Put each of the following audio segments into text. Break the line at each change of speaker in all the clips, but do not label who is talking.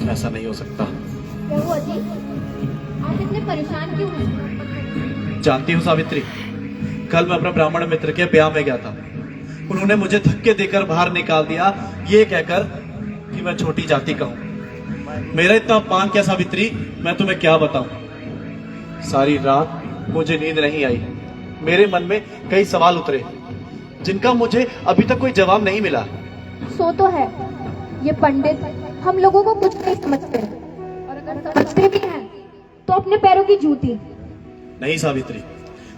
ऐसा नहीं हो सकता।
क्या हुआ जी? आप इतने परेशान क्यों हैं?
जानती हूँ सावित्री, कल मैं अपने ब्राह्मण मित्र के ब्याह में गया था। उन्होंने मुझे धक्के देकर बाहर निकाल दिया, ये कहकर कि मैं छोटी जाति का हूं। मेरा इतना अपमान किया सावित्री, मैं तुम्हें क्या बताऊं। सारी रात मुझे नींद नहीं आई। मेरे मन में कई सवाल उतरे जिनका मुझे अभी तक कोई जवाब नहीं मिला।
सो तो है, ये पंडित हम लोगों को कुछ नहीं समझते, और अगर समझते भी हैं तो अपने पैरों की जूती।
नहीं सावित्री,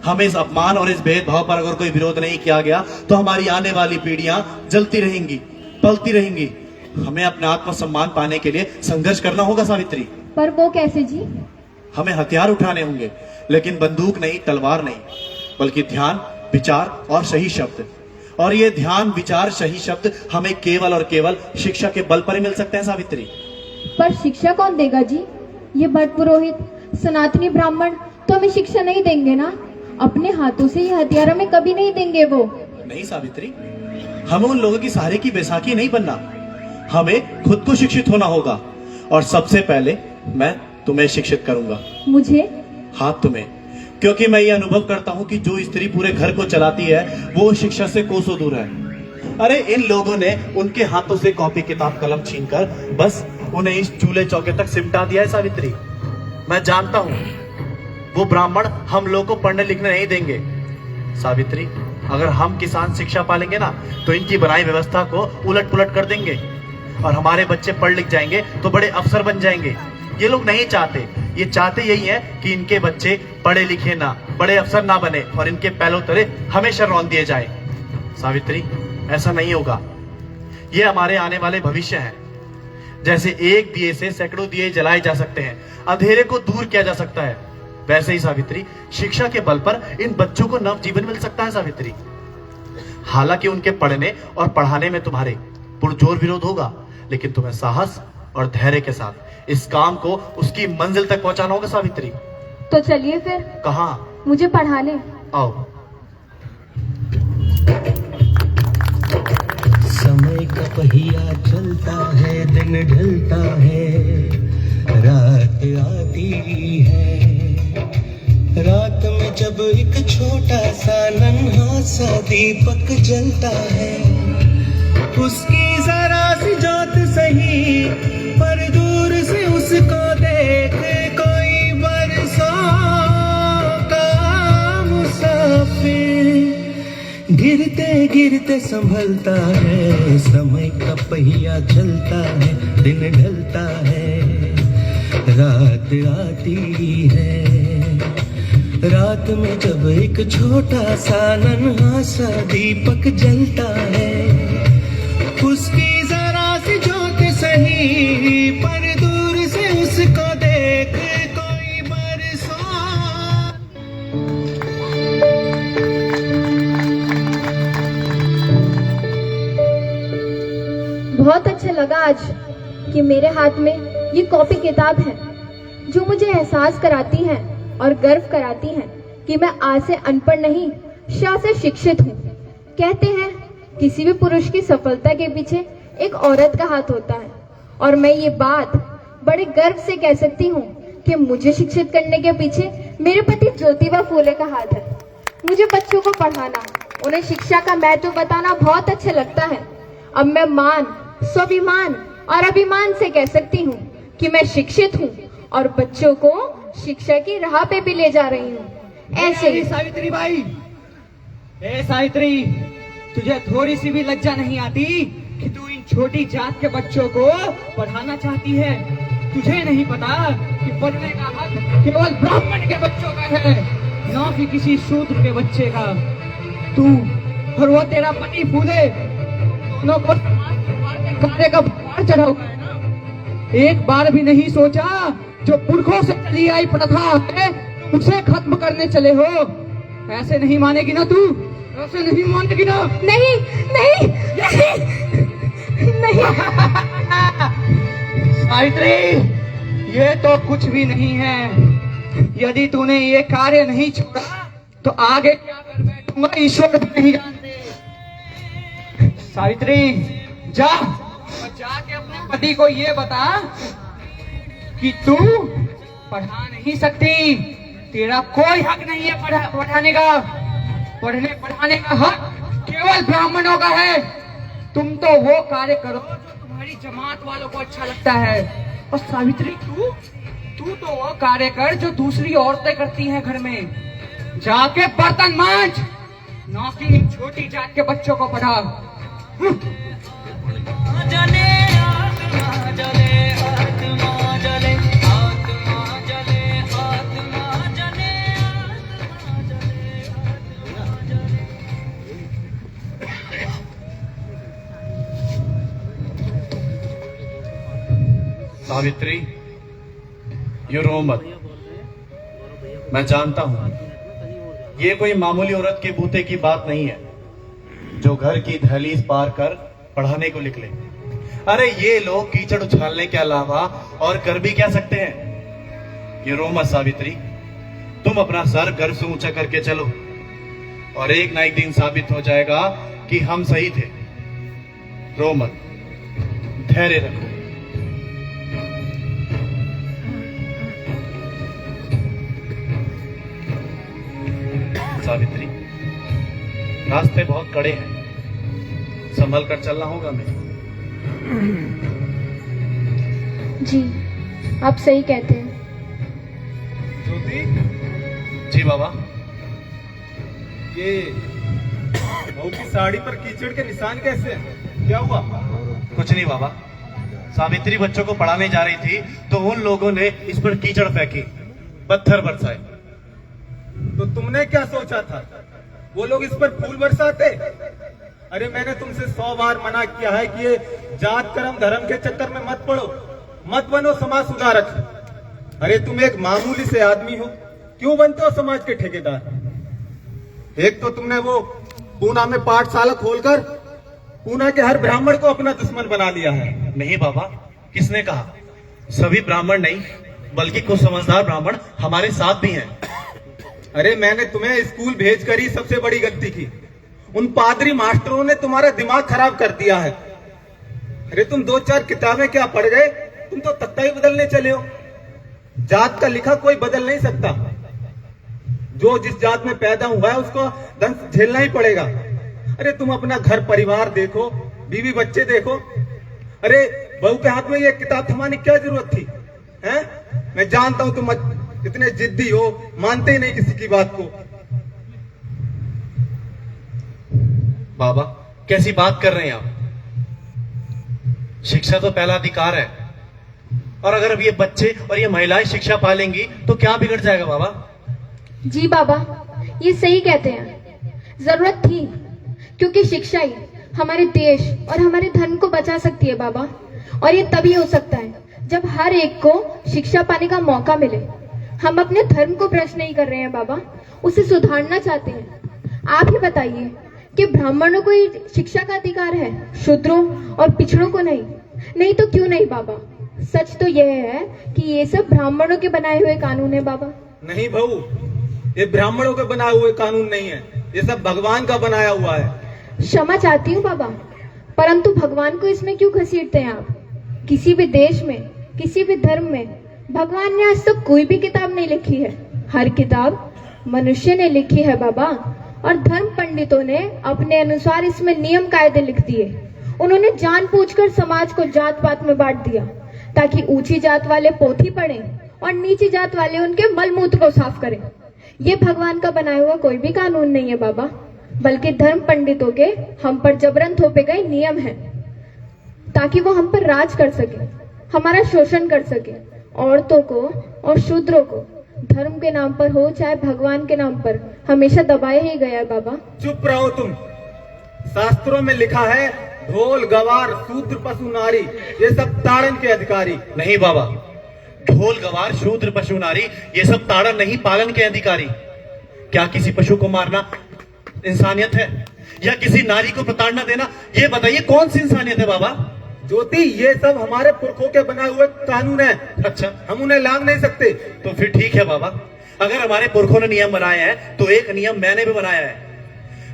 हमें इस अपमान और इस भेदभाव पर अगर कोई विरोध नहीं किया गया तो हमारी आने वाली पीढ़ियां जलती रहेंगी, पलती रहेंगी। हमें अपना आत्मसम्मान पाने के लिए संघर्ष करना होगा सावित्री।
पर वो कैसे जी?
हमें हथियार उठाने होंगे, लेकिन बंदूक नहीं, तलवार नहीं, बल्कि ध्यान, विचार और सही शब्द। और ये ध्यान, विचार, सही शब्द हमें केवल और केवल शिक्षा के बल पर ही मिल सकते हैं सावित्री।
पर शिक्षा कौन देगा जी? ये भट्ट पुरोहित, सनातनी ब्राह्मण तो हमें शिक्षा नहीं देंगे ना। अपने हाथों से ये हथियार हमें कभी नहीं देंगे वो।
नहीं सावित्री, हमें उन लोगों की सहारे की बैसाखी नहीं बनना। हमें खुद को शिक्षित होना होगा, और सबसे पहले मैं तुम्हें शिक्षित करूंगा।
मुझे?
हाँ तुम्हें, क्योंकि मैं ये अनुभव करता हूं कि जो स्त्री पूरे घर को चलाती है वो शिक्षा से कोसों दूर है। अरे इन लोगों ने उनके हाथों से कॉपी, किताब, कलम छीनकर बस उन्हें इस चूल्हे चौके तक सिमटा दिया है सावित्री। मैं जानता हूं वो ब्राह्मण हम लोग को पढ़ने लिखने नहीं देंगे। सावित्री, अगर हम किसान शिक्षा पालेंगे ना तो इनकी बनाई व्यवस्था को उलट पुलट कर देंगे, और हमारे बच्चे पढ़ लिख जाएंगे तो बड़े अफसर बन जाएंगे। ये लोग नहीं चाहते, ये चाहते यही है कि इनके बच्चे पढ़े लिखे ना, बड़े अफसर ना बने, और इनके पैलों तले हमेशा रौंद दिए जाए। सावित्री, ऐसा नहीं होगा। ये हमारे आने वाले भविष्य हैं। जैसे एक दिए से सैकड़ों दिए जलाए जा सकते हैं, अंधेरे को दूर किया जा सकता है, वैसे ही सावित्री, शिक्षा के बल पर इन बच्चों को नव जीवन मिल सकता है सावित्री। हालांकि उनके पढ़ने और पढ़ाने में तुम्हारे पुरजोर विरोध होगा, लेकिन तुम्हें साहस और धैर्य के साथ इस काम को उसकी मंजिल तक पहुंचाना होगा सावित्री।
तो चलिए फिर।
कहाँ?
मुझे पढ़ा ले।
आओ।
समय का पहिया चलता है, दिन ढलता है, रात आती है। रात में जब एक छोटा सा नन्हा सा दीपक जलता है, उसकी जरा सी जोत सही पर दूर से उसको देख कोई बरसों का मुसाफिर गिरते गिरते संभलता है। समय का पहिया चलता है, दिन ढलता है, रात आती है। रात में जब एक छोटा सा नन्हा सा दीपक जलता है, उसकी जरा सी जोत सही पर दूर से उसको देख कोई बरसों।
बहुत अच्छा लगा आज कि मेरे हाथ में ये कॉपी किताब है, जो मुझे एहसास कराती है और गर्व कराती है कि मैं आज से अनपढ़ नहीं, शाह से शिक्षित हूँ। कहते हैं किसी भी पुरुष की सफलता के पीछे एक औरत का हाथ होता है, और मैं ये बात बड़े गर्व से कह सकती हूँ कि मुझे शिक्षित करने के पीछे मेरे पति ज्योतिबा फूले का हाथ है। मुझे बच्चों को पढ़ाना, उन्हें शिक्षा का महत्व बताना बहुत अच्छा लगता है। अब मैं मान, स्वाभिमान और अभिमान से कह सकती हूँ कि मैं शिक्षित हूँ, और बच्चों को शिक्षा की राह पे भी ले जा रही हूँ। ऐसे ही
सावित्री बाई, ए सावित्री, तुझे थोड़ी सी भी लज्जा नहीं आती कि तू इन छोटी जात के बच्चों को पढ़ाना चाहती है? तुझे नहीं पता कि पढ़ने का हक केवल ब्राह्मण के बच्चों का है, न कि किसी शूद्र के बच्चे का। तू और वो तेरा पति फूले, दोनों को कार्य का भार चढ़ा हुआ है ना। एक बार भी नहीं सोचा जो पुरखों से चली आई प्रथा है उसे खत्म करने चले हो। ऐसे नहीं मानेगी ना तू? ऐसे नहीं मानेगी ना?
नहीं नहीं नहीं नहीं।
सावित्री, ये तो कुछ भी नहीं है। यदि तूने ये कार्य नहीं छोड़ा तो आगे क्या कर बैठूंगा ईश्वर भी नहीं जानते। सावित्री, जा और जाके अपने पति को ये बता कि तू पढ़ा नहीं सकती। तेरा कोई हक नहीं है पढ़ाने का। पढ़ने पढ़ाने का हक केवल ब्राह्मणों का है। तुम तो वो कार्य करो जो तुम्हारी जमात वालों को अच्छा लगता है। और सावित्री, तू तो वो कार्य कर जो दूसरी औरतें करती हैं घर में। जाके बर्तन मांज, ना कि इन छोटी जात के बच्चों को पढ़ा।
सावित्री, यू रो मत। मैं जानता हूं ये कोई मामूली औरत के बूते की बात नहीं है जो घर की दहलीज पार कर पढ़ाने को निकले। अरे ये लोग कीचड़ उछालने के अलावा और कर भी क्या सकते हैं। ये रो मत सावित्री, तुम अपना सर गर्व से ऊंचा करके चलो और एक ना एक दिन साबित हो जाएगा कि हम सही थे। रो मत, धैर्य रखो। सावित्री, रास्ते बहुत कड़े हैं, संभल कर चलना होगा मैं।
जी, आप सही कहते हैं।
ज्योति,
जी बाबा।
ये बहू की साड़ी पर कीचड़ के निशान कैसे हैं? क्या हुआ?
कुछ नहीं बाबा, सावित्री बच्चों को पढ़ाने जा रही थी तो उन लोगों ने इस पर कीचड़ फेंकी, पत्थर बरसाए।
तो तुमने क्या सोचा था? वो लोग इस पर फूल बरसाते? अरे मैंने तुमसे 100 बार मना किया है कि ये जात कर्म धर्म के चक्कर में मत पड़ो, मत बनो समाज सुधारक। अरे तुम एक मामूली से आदमी हो, क्यों बनते हो समाज के ठेकेदार? एक तो तुमने वो पूना में पाठशाला खोलकर पूना के हर ब्राह्मण को अपना दुश्मन बना लिया है।
नहीं बाबा, किसने कहा? सभी ब्राह्मण नहीं बल्कि कुछ समझदार ब्राह्मण हमारे साथ भी हैं।
अरे मैंने तुम्हें स्कूल भेजकर ही सबसे बड़ी गलती की। उन पादरी मास्टरों ने तुम्हारा दिमाग खराब कर दिया है। अरे तुम 2-4 किताबें क्या पढ़ गए, तुम तो तख्ता ही बदलने चले हो। जात का लिखा कोई बदल नहीं सकता। जो जिस जात में पैदा हुआ है उसको दंड झेलना ही पड़ेगा। अरे तुम अपना घर परिवार देखो, बीवी बच्चे देखो। अरे बहू के हाथ में ये किताब थमाने क्या जरूरत थी? हैं? मैं जानता हूं तुम इतने जिद्दी हो, मानते ही नहीं किसी की बात को।
बाबा, कैसी बात कर रहे हैं आप? शिक्षा तो पहला अधिकार है, और अगर अब ये बच्चे और ये महिलाएं शिक्षा पालेंगी तो क्या बिगड़ जाएगा बाबा?
जी बाबा, ये सही कहते हैं। जरूरत थी, क्योंकि शिक्षा ही हमारे देश और हमारे धर्म को बचा सकती है बाबा। और ये तभी हो सकता है जब हर एक को शिक्षा पाने का मौका मिले। हम अपने धर्म को भ्रष्ट नहीं कर रहे हैं बाबा, उसे सुधारना चाहते हैं। आप ही बताइए कि ब्राह्मणों को ही शिक्षा का अधिकार है, शूद्रों और पिछड़ों को नहीं? नहीं तो क्यों नहीं बाबा? सच तो यह है कि ये सब ब्राह्मणों के बनाए हुए कानून है बाबा।
नहीं बहू, ये ब्राह्मणों के बनाए हुए कानून नहीं है, ये सब भगवान का बनाया हुआ है।
क्षमा चाहती हूँ बाबा, परंतु भगवान को इसमें क्यों घसीटते हैं आप? किसी भी देश में, किसी भी धर्म में भगवान ने आज तक कोई भी किताब नहीं लिखी है। हर किताब मनुष्य ने लिखी है बाबा, और धर्म पंडितों ने अपने अनुसार इसमें नियम कायदे लिख दिए। उन्होंने जानबूझकर समाज को जात पात में बांट दिया ताकि ऊंची जात वाले पोथी पढ़ें और नीची जात वाले उनके मलमूत्र को साफ करें। ये भगवान का बनाया हुआ कोई भी कानून नहीं है बाबा, बल्कि धर्म पंडितों के हम पर जबरन थोपे गए नियम हैं, ताकि वो हम पर राज कर सके, हमारा शोषण कर सके। औरतों को और शूद्रों को धर्म के नाम पर हो चाहे भगवान के नाम पर हमेशा दबाया ही गया है बाबा।
चुप रहो तुम। शास्त्रों में लिखा है ढोल गवार शूद्र पशु नारी ये सब ताड़न के अधिकारी।
नहीं बाबा, ढोल गवार शूद्र पशु नारी ये सब ताड़न नहीं, पालन के अधिकारी। क्या किसी पशु को मारना इंसानियत है, या किसी नारी को प्रताड़ना देना? ये बताइए कौन सी इंसानियत है बाबा?
ज्योति, ये सब हमारे पुरखों के बनाए हुए कानून है।
अच्छा,
हम उन्हें लांघ नहीं सकते।
तो फिर ठीक है बाबा, अगर हमारे पुरखों ने नियम बनाए हैं तो एक नियम मैंने भी बनाया है।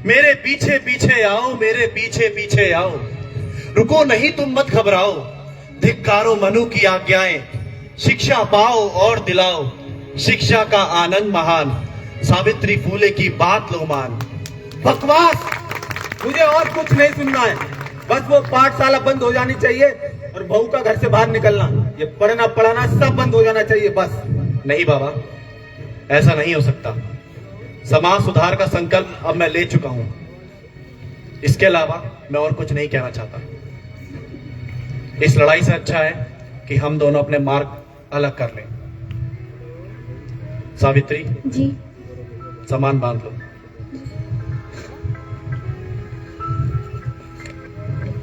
मेरे पीछे पीछे आओ, मेरे पीछे पीछे आओ, रुको नहीं तुम मत घबराओ, धिक्कारो मनु की आज्ञाएं, शिक्षा पाओ और दिलाओ शिक्षा का आनंद महान, सावित्री फूले की बात लो मान।
बकवास, मुझे और कुछ नहीं सुनना है। बस वो पाठशाला बंद हो जानी चाहिए और बहू का घर से बाहर निकलना, ये पढ़ना पढ़ाना सब बंद हो जाना चाहिए बस।
नहीं बाबा, ऐसा नहीं हो सकता। समाज सुधार का संकल्प अब मैं ले चुका हूं। इसके अलावा मैं और कुछ नहीं कहना चाहता। इस लड़ाई से अच्छा है कि हम दोनों अपने मार्ग अलग कर लें। सावित्री,
जी।
सामान बांध लो।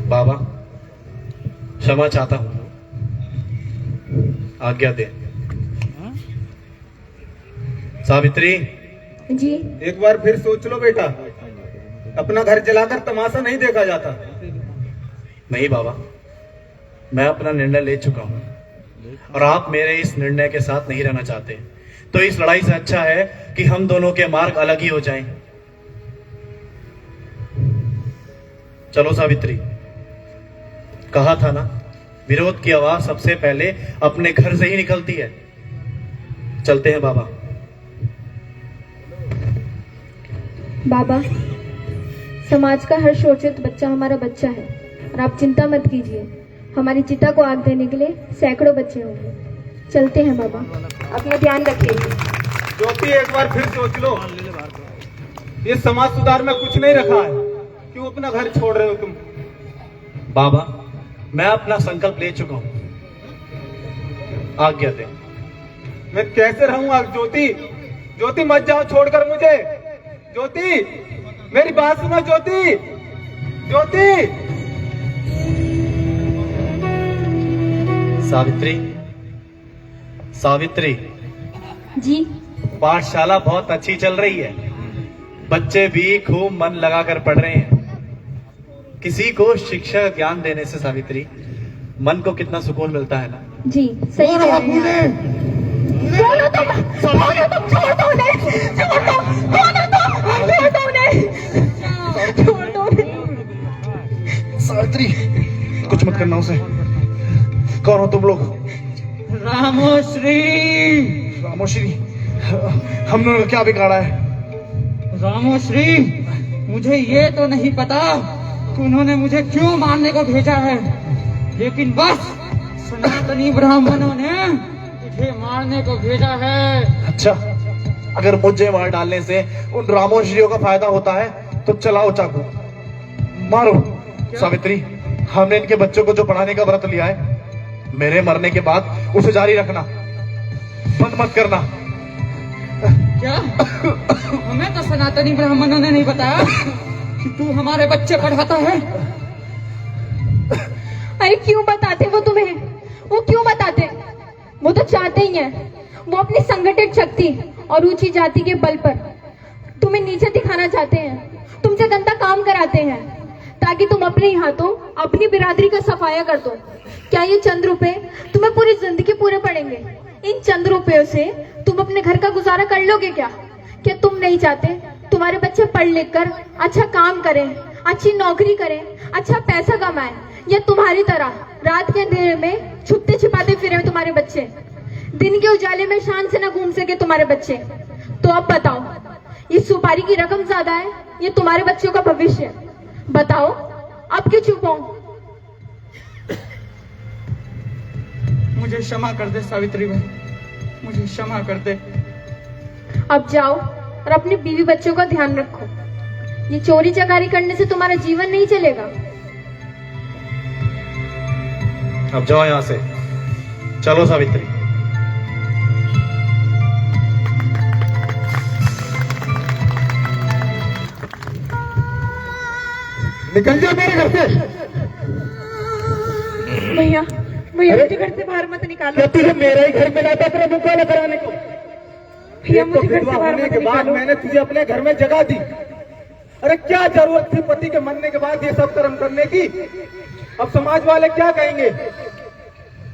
बाबा, क्षमा चाहता हूं, आज्ञा दे। सावित्री,
जी।
एक बार फिर सोच लो बेटा, अपना घर जलाकर तमाशा नहीं देखा जाता।
नहीं बाबा, मैं अपना निर्णय ले चुका हूं और आप मेरे इस निर्णय के साथ नहीं रहना चाहते, तो इस लड़ाई से अच्छा है कि हम दोनों के मार्ग अलग ही हो जाएं। चलो सावित्री, कहा था ना, विरोध की आवाज सबसे पहले अपने घर से ही निकलती है। चलते हैं बाबा।
बाबा, समाज का हर शोषित बच्चा हमारा बच्चा है और आप चिंता मत कीजिए। हमारी चिता को आग देने के लिए सैकड़ों बच्चे होंगे। चलते हैं बाबा, अपना ध्यान रखिए।
ज्योति, एक बार फिर सोच लो, ये समाज सुधार में कुछ नहीं रखा है, क्यों अपना घर छोड़ रहे हो तुम?
बाबा, मैं अपना संकल्प ले चुका हूं, आज्ञा दे।
मैं कैसे रहूंगा ज्योति? ज्योति मत जाओ छोड़कर मुझे। ज्योति, मेरी बात सुनो ज्योति। ज्योति,
सावित्री, सावित्री,
जी।
पाठशाला बहुत अच्छी चल रही है। बच्चे भी खूब मन लगाकर पढ़ रहे हैं। किसी को शिक्षा ज्ञान देने से सावित्री, मन को कितना सुकून मिलता है ना।
जी, सही कह रहे हैं। बोलो तुम, छोड़ दो उन्हें, छोड़ दो, बोलो तुम, छोड़ दो उन्हें, छोड़ दो उन्हें।
सावित्री, कुछ मत करना उसे। कौन हो तुम लोग?
रामोश्री।
रामोश्री, हम लोगों ने क्या बिगाड़ा है?
रामोश्री, मुझे ये तो नहीं पता कि उन्होंने मुझे क्यों मारने को भेजा है, लेकिन बस सनातनी ब्राह्मणों ने मुझे मारने को भेजा है।
अच्छा, अगर मुझे मार डालने से उन रामोश्रियों का फायदा होता है तो चलाओ चाकू, मारो। सावित्री, हमने इनके बच्चों को जो पढ़ाने का व्रत लिया है, मेरे मरने के बाद उसे जारी रखना, बंद मत करना।
क्या? हमें तो सनातनी ब्राह्मणों ने नहीं बताया कि तू हमारे बच्चे पढ़ाता है।
अरे क्यों बताते वो तुम्हें? वो क्यों बताते? वो तो चाहते ही हैं। वो अपनी संगठित शक्ति और ऊंची जाति के बल पर तुम्हें नीचे दिखाना चाहते हैं, तुमसे गंदा काम कराते हैं ताकि तुम अपने ही हाथों अपनी बिरादरी का सफाया कर दो। क्या ये चंद रुपए तुम्हें पूरी जिंदगी पूरे पड़ेंगे? इन चंद रुपयों से तुम अपने घर का गुजारा कर लोगे क्या? क्या तुम नहीं चाहते तुम्हारे बच्चे पढ़ लिख कर अच्छा काम करें, अच्छी नौकरी करें, अच्छा पैसा कमाएं, या तुम्हारी तरह रात के अंधेरे में छुपते छिपाते फिरे तुम्हारे बच्चे, दिन के उजाले में शान से न घूम सके तुम्हारे बच्चे? तो अब बताओ, ये सुपारी की रकम ज्यादा है ये तुम्हारे बच्चों का भविष्य? बताओ, अब क्यों चुप हो?
मुझे क्षमा कर दे सावित्री भाई, मुझे क्षमा कर दे।
अब जाओ और अपने बीवी बच्चों का ध्यान रखो। ये चोरी चकारी करने से तुम्हारा जीवन नहीं चलेगा।
अब जाओ यहां से, चलो सावित्री।
निकल जा मेरे घर से।
भैया, भैया मुझे घर से बाहर मत निकालो।
क्या तुझे मेरा ही घर में लाता तेरा मुकाबला कराने को?
भैया
एक तो
मुझे घर से
विधवा
बाहर
होने
मत
के बाद
निकालो।
मैंने तुझे अपने घर में जगह दी। अरे क्या जरूरत थी पति के मरने के बाद ये सब कर्म करने की? अब समाज वाले क्या कहेंगे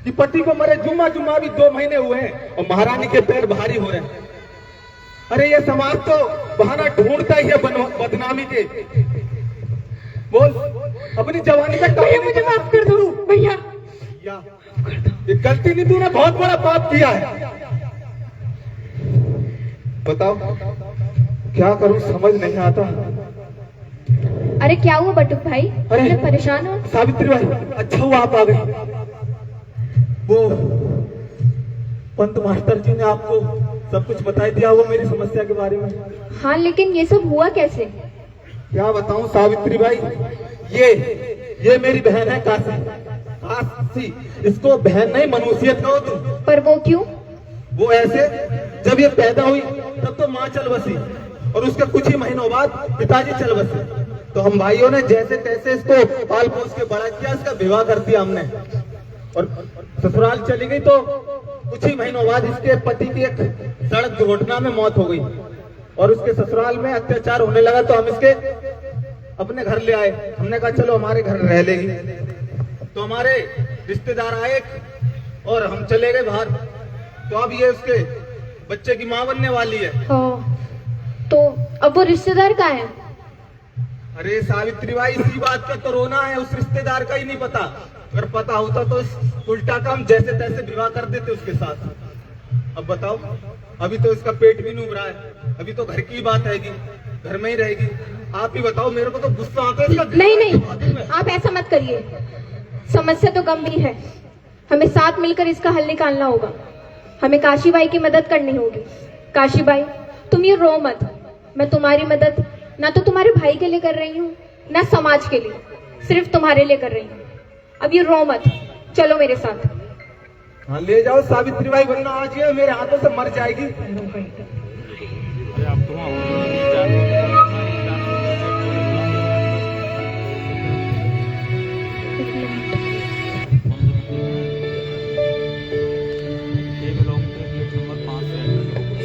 कि पति को मरे जुम्मा जुम्मा भी 2 महीने हुए हैं और महारानी के पैर भारी हो रहे हैं। अरे ये समाज तो बहाना ढूंढता ही है बदनामी के। बोल, अपनी जवानी में
भैया मुझे माफ कर दो। भैया
किया, ये गलती नहीं, तूने बहुत बड़ा पाप किया है। बताओ क्या करूं, समझ नहीं आता।
अरे क्या हुआ बटुक भाई, इतने परेशान हो?
सावित्री भाई, अच्छा हुआ आप आ गए। वो पंत मास्टर जी ने आपको सब कुछ बता दिया वो मेरी समस्या के बारे में।
हाँ, लेकिन ये सब हुआ कैसे?
क्या बताऊं सावित्री भाई, ये मेरी बहन है काशी। काशी, इसको बहन नहीं मनुष्यत कहो तुम।
पर वो क्यों?
वो ऐसे, जब ये पैदा हुई तब तो माँ चल बसी, और उसके कुछ ही महीनों बाद पिताजी चल बसे। तो हम भाइयों ने जैसे तैसे इसको पाल पोस के बड़ा किया, इसका विवाह कर दिया हमने। और ससुराल चली गई तो कुछ ही महीनों बाद इसके पति की एक सड़क दुर्घटना में मौत हो गई, और उसके ससुराल में अत्याचार होने लगा। तो हम इसके अपने घर ले आए। हमने कहा चलो हमारे घर रह लेगी। तो हमारे रिश्तेदार आए और हम चले गए बाहर। तो अब ये उसके बच्चे की माँ बनने वाली है।
तो अब वो रिश्तेदार कहाँ है?
अरे सावित्री भाई, इसी बात का तो रोना है, उस रिश्तेदार का ही नहीं पता। अगर पता होता तो उल्टा काम जैसे तैसे विवाह कर देते उसके साथ। अब बताओ, अभी तो इसका पेट भी नहीं उभ रहा है, अभी तो घर की बात है, घर में ही रहेगी। आप ही बताओ, मेरे को तो गुस्सा आता है इसका।
नहीं, आप ऐसा मत करिए। समस्या तो गंभीर है, हमें साथ मिलकर इसका हल निकालना होगा। हमें काशी बाई की मदद करनी होगी। काशी बाई, तुम ये रो मत। मैं तुम्हारी मदद ना तो तुम्हारे भाई के लिए कर रही हूँ, ना समाज के लिए, सिर्फ तुम्हारे लिए कर रही हूँ। अब ये रो मत, चलो मेरे साथ।
हाँ ले जाओ सावित्री बाई, वरना आज ये मेरे हाथों से मर जाएगी।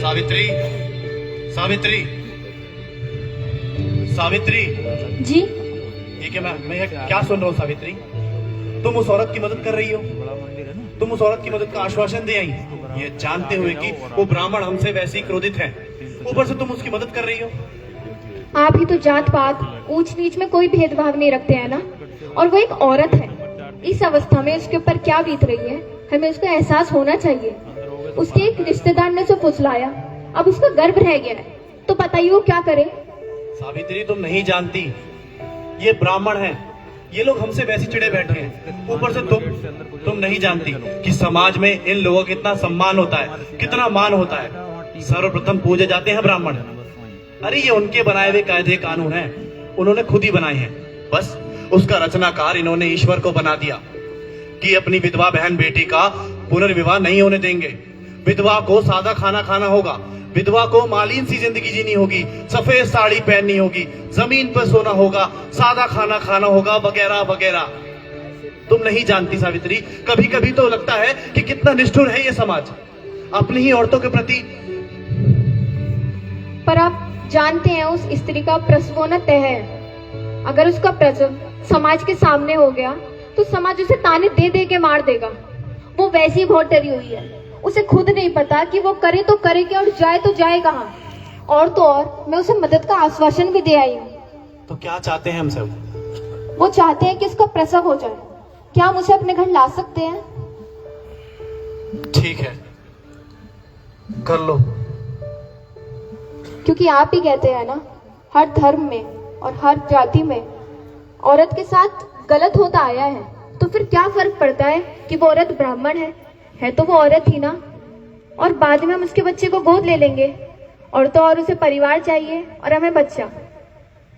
सावित्री, सावित्री, सावित्री
जी?
ये क्या, मैं क्या सुन रहा हूँ सावित्री? तुम उस औरत की मदद कर रही हो, तुम उस औरत की मदद का आश्वासन दे आई, ये जानते हुए कि वो ब्राह्मण हमसे वैसे ही क्रोधित है, ऊपर से तुम उसकी मदद कर रही हो।
आप ही तो जात पात ऊंच नीच में कोई भेदभाव नहीं रखते हैं ना। और वो एक औरत है, इस अवस्था में उसके ऊपर क्या बीत रही है, हमें उसका एहसास होना चाहिए। उसके एक रिश्तेदार ने उसे फुसलाया, अब उसका गर्भ रह गया है, तो बताइए वो क्या करे?
सावित्री, तुम नहीं जानती, ये ब्राह्मण है, ये लोग हमसे वैसे चिड़े बैठे हैं। ऊपर से तुम नहीं जानती कि समाज में इन लोगों का कितना सम्मान होता है, कितना मान होता है। सर्वप्रथम पूजे जाते हैं ब्राह्मण। अरे ये उनके बनाए हुए कायदे कानून हैं, उन्होंने खुद ही बनाए हैं। बस उसका रचनाकार इन्होंने ईश्वर को बना दिया कि अपनी विधवा बहन बेटी का पुनर्विवाह नहीं होने देंगे। विधवा को सादा खाना खाना होगा, विधवा को मालीन सी जिंदगी जीनी होगी, सफेद साड़ी पहननी होगी, जमीन पर सोना होगा, सादा खाना खाना होगा, वगैरह वगैरह। तुम नहीं जानती सावित्री, कभी कभी तो लगता है कि कितना निष्ठुर है ये समाज अपनी ही औरतों के प्रति।
पर आप जानते हैं उस स्त्री का प्रसव होना तय है। अगर उसका प्रसव समाज के सामने हो गया तो समाज उसे ताने दे दे के मार देगा। वो वैसी ही बहुत डरी हुई है, उसे खुद नहीं पता कि वो करे तो करे क्या और जाए तो जाए कहाँ। और तो और मैं उसे मदद का आश्वासन भी दे आई हूँ।
तो क्या चाहते हैं हम सब?
वो चाहते हैं कि उसका प्रसव हो जाए। क्या हम उसे अपने घर ला सकते हैं?
ठीक है, कर लो।
क्योंकि आप ही कहते हैं ना, हर धर्म में और हर जाति में औरत के साथ गलत होता आया है, तो फिर क्या फर्क पड़ता है कि वो औरत ब्राह्मण है तो वो औरत ही ना। और बाद में हम उसके बच्चे को गोद ले लेंगे, और तो और उसे परिवार चाहिए और हमें बच्चा,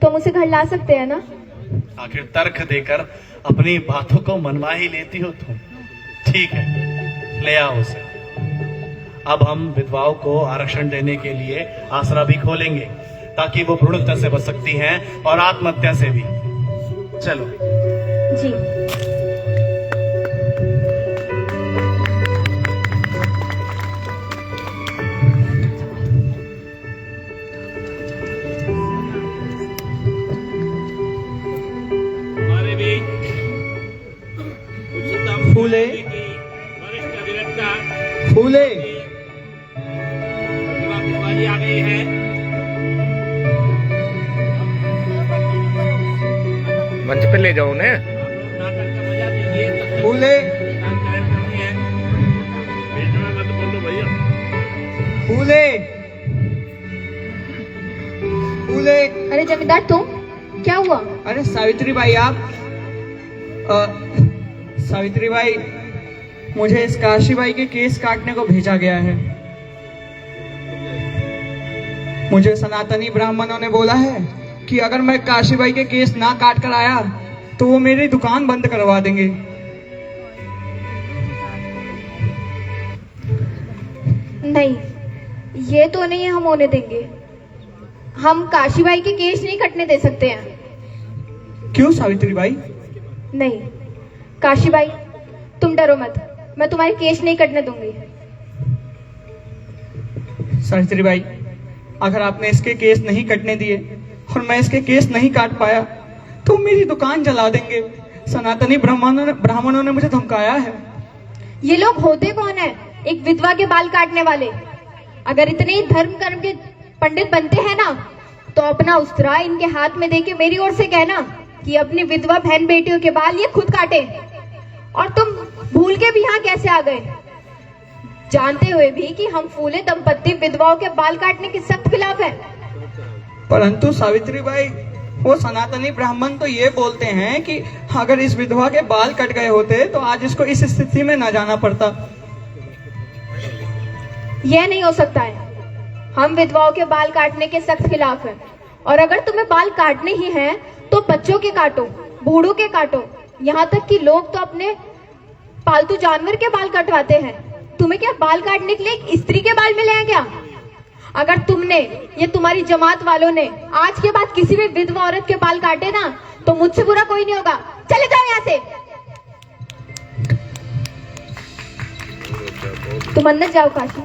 तो हम उसे घर ला सकते हैं ना।
आखिर तर्क देकर अपनी बातों को मनवा ही लेती हो तुम। ठीक है, ले आओ उसे। अब हम विधवाओं को आरक्षण देने के लिए आसरा भी खोलेंगे ताकि वो भ्रूण हत्या से बच सकती हैं और आत्महत्या से भी। चलो
जी।
हमारे भी उच्चतम
फूले
वरिष्ठ अभिनेता
फूले
प्रतिभा तिवारी आ गई है।
मंच पे ले जाओ उन्हें।
नाटक का मजा लीजिए।
फूले
फूले।
अरे जमींदार तुम, क्या हुआ?
अरे सावित्री बाई आप सावित्री बाई, मुझे इस काशी बाई के केस काटने को भेजा गया है। मुझे सनातनी ब्राह्मणों ने बोला है कि अगर मैं काशी बाई के केस ना काट कर आया तो वो मेरी दुकान बंद करवा देंगे।
नहीं, ये तो नहीं हम होने देंगे। हम काशीबाई के केस नहीं कटने दे सकते हैं।
क्यों सावित्री बाई?
नहीं काशीबाई, तुम डरो मत, मैं तुम्हारे केस नहीं कटने दूंगी।
सावित्री बाई, अगर आपने इसके केस नहीं कटने दिए और मैं इसके केस नहीं काट पाया तो मेरी दुकान जला देंगे। सनातनी ब्राह्मणों ने मुझे धमकाया है।
ये लोग होते कौन है? एक विधवा के बाल काटने वाले। अगर इतने ही धर्म कर्म के पंडित बनते हैं ना, तो अपना उस्तरा इनके हाथ में देके मेरी ओर से कहना कि अपनी विधवा बहन बेटियों के बाल ये खुद काटे। और तुम भूल के भी यहाँ कैसे आ गए, जानते हुए भी कि हम फूले दंपत्ति विधवाओं के बाल काटने के सख्त खिलाफ है।
परंतु सावित्री बाई, वो सनातनी ब्राह्मण तो ये बोलते हैं कि अगर इस विधवा के बाल कट गए होते तो आज इसको इस स्थिति में ना जाना पड़ता।
यह नहीं हो सकता है। हम विधवाओं के बाल काटने के सख्त खिलाफ हैं। और अगर तुम्हें बाल काटने ही हैं तो बच्चों के काटो, बूढ़ों के काटो, यहाँ तक कि लोग तो अपने पालतू जानवर के बाल कटवाते हैं। तुम्हें क्या बाल काटने के लिए एक स्त्री के बाल मिले हैं क्या? अगर तुमने, ये तुम्हारी जमात वालों ने आज के बाद किसी भी विधवा औरत के बाल काटे ना, तो मुझसे बुरा कोई नहीं होगा। चले जाओ यहाँ से। तुम अंदर जाओ काशी।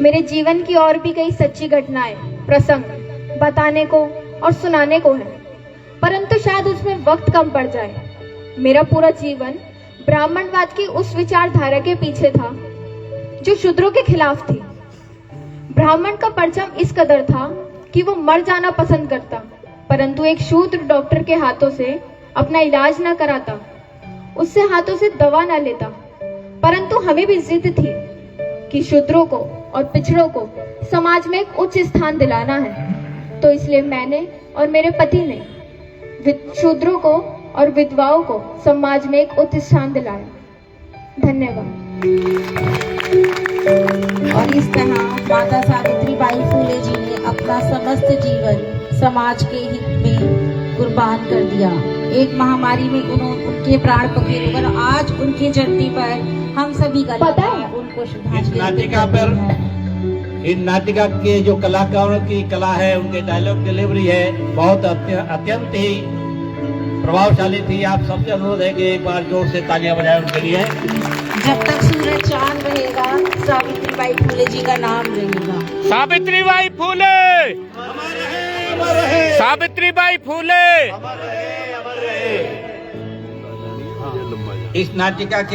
मेरे जीवन की और भी कई सच्ची घटनाएं, प्रसंग बताने को और सुनाने को है, परंतु शायद उसमें वक्त कम पड़ जाए। मेरा पूरा जीवन ब्राह्मणवाद की उस विचारधारा के पीछे था जो शूद्रों के खिलाफ थी। ब्राह्मण का परचम इस कदर था कि वो मर जाना पसंद करता, परंतु एक शूद्र डॉक्टर के हाथों से अपना इलाज ना कराता, उससे हाथों से दवा ना लेता। परंतु हमें भी जिद थी कि शूद्रों को और पिछड़ों को समाज में एक उच्च स्थान दिलाना है। तो इसलिए मैंने और मेरे पति ने शूद्रों को और विधवाओं को समाज में एक उच्च स्थान दिलाया। धन्यवाद।
और इस तरह माता सावित्री बाई फूले जी ने अपना समस्त जीवन समाज के हित में कुर्बान कर दिया। एक महामारी में उनके प्राण पखेरु पर आज उनके जयंती पर हम सभी का
पता है
उनको
इस
श्रद्धांजलि
नाटिका पर, इन नाटिका के जो कलाकारों की कला है, उनके डायलॉग डिलीवरी है, बहुत अत्यंत ही प्रभावशाली थी। आप सबसे अनुरोध है कि एक बार जोर से तालियां बजाएं उनके लिए।
जब तक सूरज चांद रहेगा सावित्री बाई फूले जी का नाम रहेगा।
सावित्री बाई फूले, सावित्री बाई फूले।
अमर रहे, अमर रहे।
इस नाटिका के